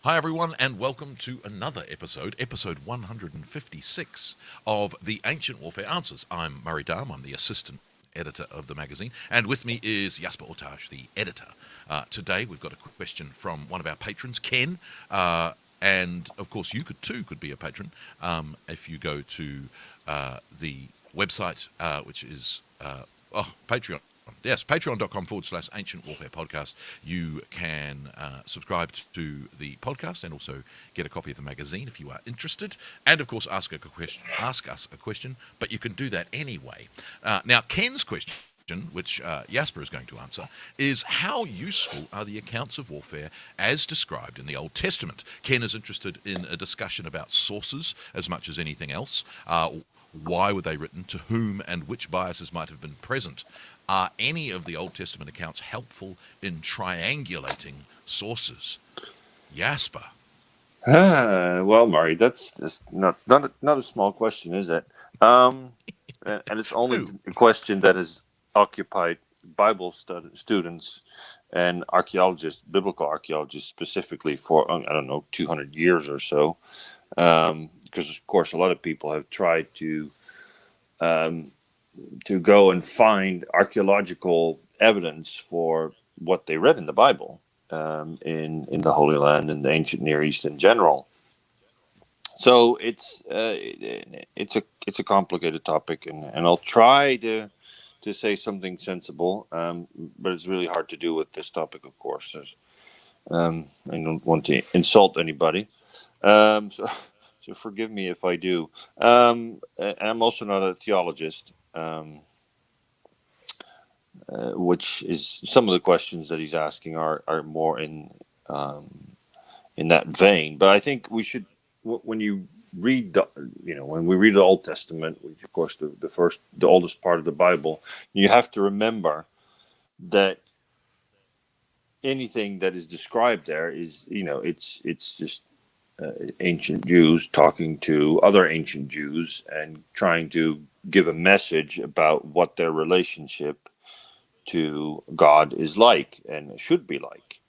Hi everyone, and welcome to another episode 156 of the Ancient Warfare Answers. I'm Murray Dahm, I'm the assistant editor of the magazine, and with me is Jasper, the editor. Today we've got a question from one of our patrons, Ken, and of course you could be a patron if you go to the website, which is Patreon. Yes, patreon.com/Ancient Warfare Podcast. You can subscribe to the podcast and also get a copy of the magazine if you are interested. And, of course, ask us a question, but you can do that anyway. Now, Ken's question, which Jasper is going to answer, is how useful are the accounts of warfare as described in the Old Testament? Ken is interested in a discussion about sources as much as anything else. Why were they written? To whom and which biases might have been present? Are any of the Old Testament accounts helpful in triangulating sources? Jasper. Well, Murray, that's not a small question, is it? And it's only a question that has occupied Bible students and archaeologists, biblical archaeologists specifically, for 200 years or so. Because of course, a lot of people have tried to go and find archaeological evidence for what they read in the Bible, in the Holy Land and the ancient Near East in general. So it's a complicated topic, and I'll try to say something sensible, but it's really hard to do with this topic, of course. I don't want to insult anybody, so forgive me if I do. And I'm also not a theologist. Which is some of the questions that he's asking are more in that vein. But I think we should, when you read when we read the Old Testament, which of course the oldest part of the Bible, you have to remember that anything that is described there is it's just ancient Jews talking to other ancient Jews and trying to give a message about what their relationship to God is like and should be like.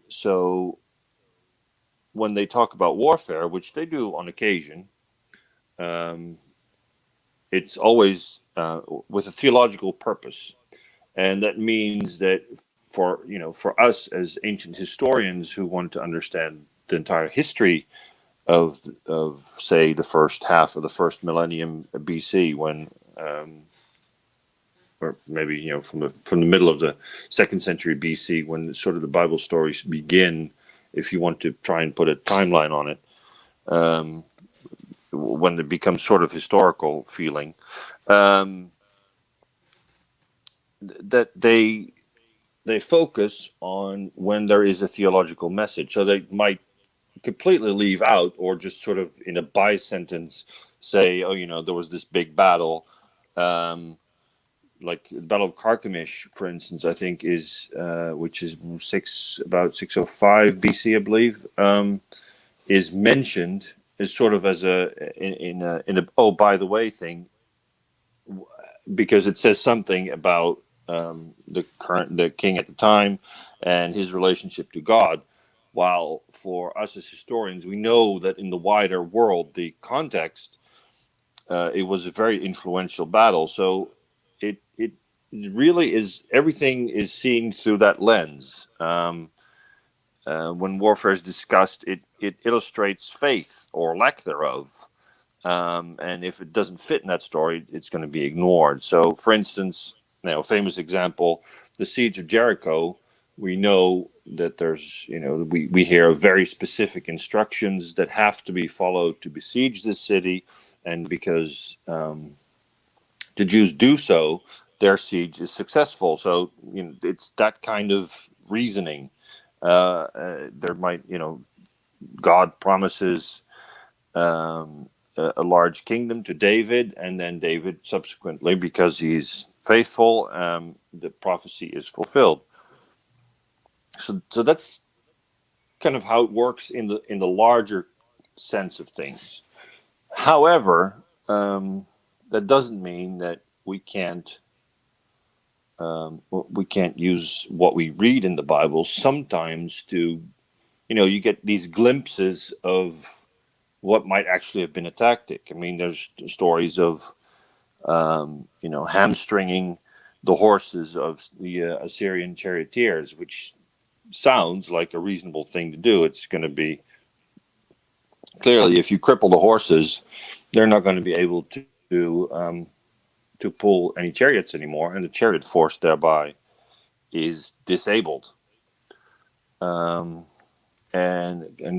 So when they talk about warfare, which they do on occasion, it's always with a theological purpose, and that means that for us as ancient historians who want to understand the entire history of say the first half of the first millennium BC, when or maybe from the middle of the 2nd century BC, when sort of the Bible stories begin, if you want to try and put a timeline on it, when it becomes sort of historical feeling, that they focus on when there is a theological message. So they might completely leave out, or just sort of in a by sentence say, there was this big battle, like the Battle of Carchemish, for instance, I think is which is about 605 BC, I believe, is mentioned as sort of as in a oh, by the way thing, because it says something about the king at the time and his relationship to God. While for us as historians, we know that in the wider world, the context, it was a very influential battle. So it really is, everything is seen through that lens. When warfare is discussed, it illustrates faith or lack thereof. And if it doesn't fit in that story, it's going to be ignored. So, for instance, a famous example, the siege of Jericho, we know that there's, we hear very specific instructions that have to be followed to besiege this city. And because the Jews do so, their siege is successful. So, it's that kind of reasoning. There might, God promises a large kingdom to David, and then David subsequently, because he's faithful, the prophecy is fulfilled. So that's kind of how it works in the larger sense of things. However, that doesn't mean that we can't use what we read in the Bible sometimes to, you get these glimpses of what might actually have been a tactic. I mean, there's stories of, hamstringing the horses of the Assyrian charioteers, which sounds like a reasonable thing to do. It's going to be clearly, if you cripple the horses, they're not going to be able to pull any chariots anymore, and the chariot force thereby is disabled. And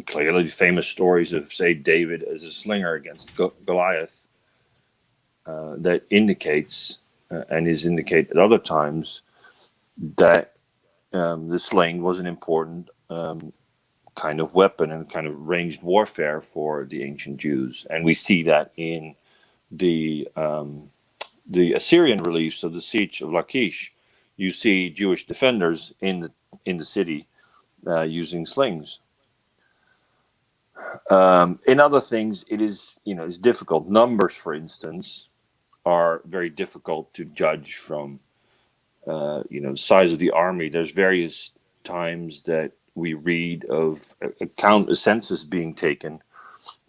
clearly famous stories of, say, David as a slinger against Goliath that indicates and is indicated at other times that the sling was an important kind of weapon and kind of ranged warfare for the ancient Jews. And we see that in the Assyrian reliefs of the siege of Lachish. You see Jewish defenders in the city using slings. In other things, it is it's difficult. Numbers, for instance, are very difficult to judge from the size of the army. There's various times that we read of a census being taken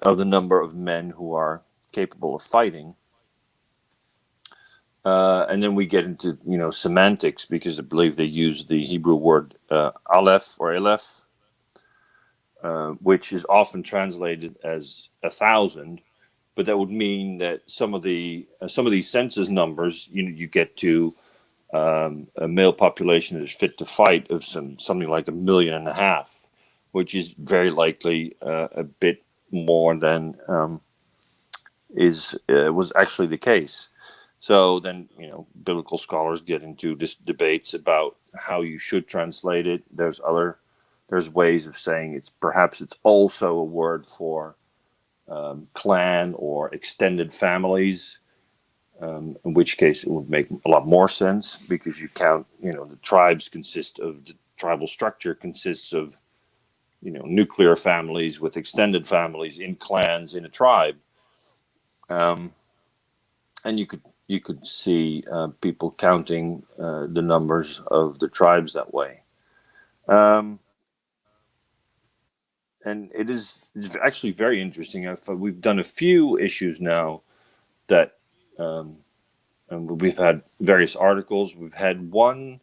of the number of men who are capable of fighting. And then we get into semantics, because I believe they use the Hebrew word aleph or aleph, which is often translated as 1,000, but that would mean that some of these census numbers, you get to a male population that is fit to fight of something like 1.5 million, which is very likely a bit more than was actually the case. So then, biblical scholars get into debates about how you should translate it. There's ways of saying it's also a word for clan or extended families, in which case it would make a lot more sense, because you count, the tribal structure consists of, nuclear families with extended families in clans in a tribe. And you could see people counting the numbers of the tribes that way. And it's actually very interesting. We've done a few issues now that and we've had various articles. We've had one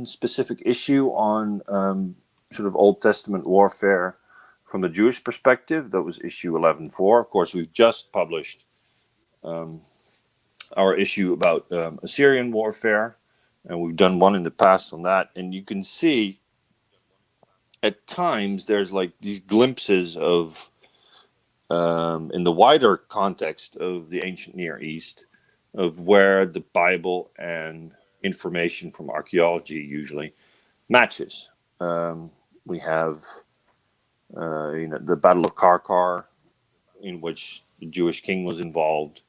specific issue on sort of Old Testament warfare from the Jewish perspective. That was issue 11.4. Of course, we've just published our issue about Assyrian warfare, and we've done one in the past on that. And you can see at times there's like these glimpses of, in the wider context of the ancient Near East, of where the Bible and information from archaeology usually matches. We have, the Battle of Karkar, in which the Jewish king was involved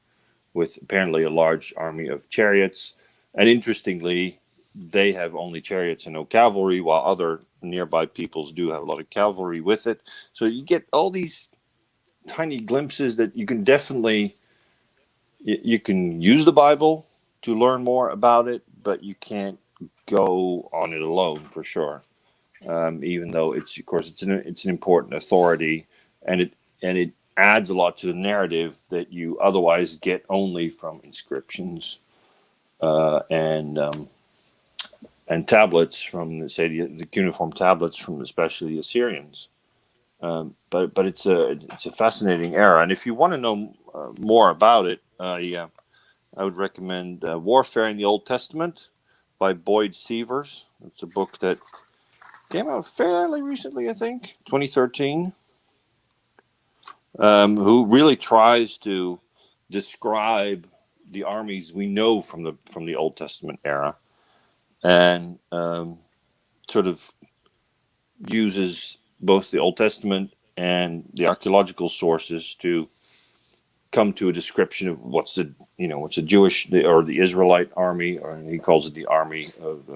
with apparently a large army of chariots. And interestingly, they have only chariots and no cavalry, while other nearby peoples do have a lot of cavalry with it. So you get all these tiny glimpses that you can definitely, you can use the Bible to learn more about it, but you can't go on it alone for sure. Even though it's an important authority, and it adds a lot to the narrative that you otherwise get only from inscriptions and tablets from, say, the cuneiform tablets from especially the Assyrians. But it's a fascinating era, and if you want to know more about it, I would recommend Warfare in the Old Testament by Boyd Sievers. It's a book that came out fairly recently, I think, 2013. Who really tries to describe the armies we know from the Old Testament era, and sort of uses both the Old Testament and the archaeological sources to come to a description of what's the Jewish or the Israelite army, or he calls it the army of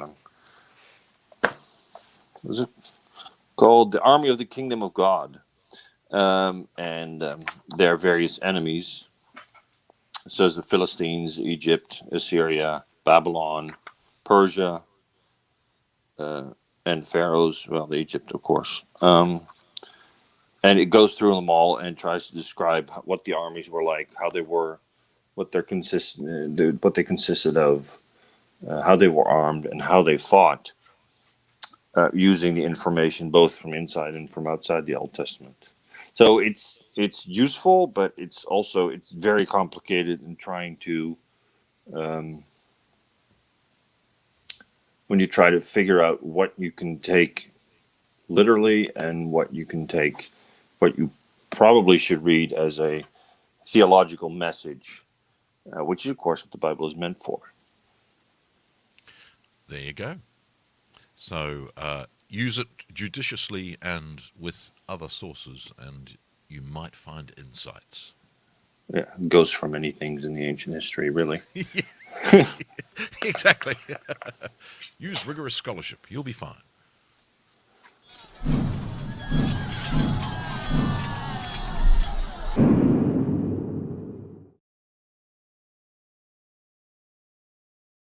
was it called the Army of the Kingdom of God, and their various enemies. So as the Philistines, Egypt, Assyria, Babylon, Persia, and the pharaohs. Well, the Egypt, of course. And it goes through them all and tries to describe what the armies were like, how they were, what they consisted of, how they were armed, and how they fought, using the information both from inside and from outside the Old Testament. So it's useful, but it's very complicated in trying to when you try to figure out what you can take literally and what you probably should read as a theological message, which is of course what the Bible is meant for. There you go. So use it judiciously and with other sources, and you might find insights. Yeah, it goes for many things in the ancient history, really. Exactly. Use rigorous scholarship. You'll be fine.